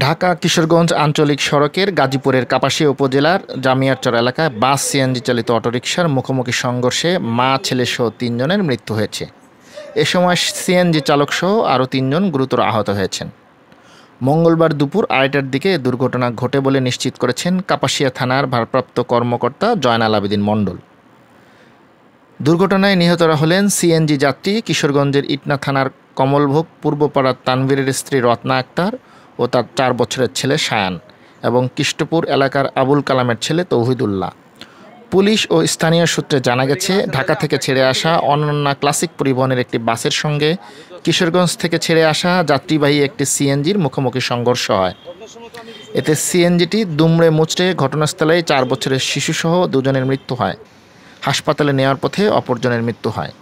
ঢাকা কিশোরগঞ্জ আঞ্চলিক সড়কের গাজীপুরের কাপাসিয়া উপজেলার জামিয়ারচর এলাকায় বাস সিএনজি চালিত অটোরিকশার মুখোমুখি সংঘর্ষে মা ছেলেসহ ৩ জনের মৃত্যু হয়েছে। এ সময় সিএনজি চালকসহ আরও ৩ জন গুরুতর আহত হয়েছেন। মঙ্গলবার দুপুর ২:৩০টার দিকে দুর্ঘটনা ঘটে বলে নিশ্চিত করেছেন কাপাসিয়া থানার ভারপ্রাপ্ত কর্মকর্তা জয়নাল আবেদীন মণ্ডল। দুর্ঘটনায় নিহতরা হলেন সিএনজি যাত্রী কিশোরগঞ্জের ইটনা থানার কমলভোগ পূর্বপাড়ার তানভীরের স্ত্রী রত্না আক্তার ও তার ৪ বছরের ছেলে সায়ান এবং কৃষ্টপুর এলাকার আবুল কালামের ছেলে তৌহিদুল্লাহ। পুলিশ ও স্থানীয় সূত্রে জানা গেছে, ঢাকা থেকে ছেড়ে আসা অনন্যা ক্লাসিক পরিবহনের একটি বাসের সঙ্গে কিশোরগঞ্জ থেকে ছেড়ে আসা যাত্রীবাহী একটি সিএনজির মুখোমুখি সংঘর্ষ হয়। এতে সিএনজিটি দুমড়ে মুচড়ে ঘটনাস্থলেই ৪ বছরের শিশুসহ ২ জনের মৃত্যু হয়। হাসপাতালে নেওয়ার পথে অপরজনের মৃত্যু হয়।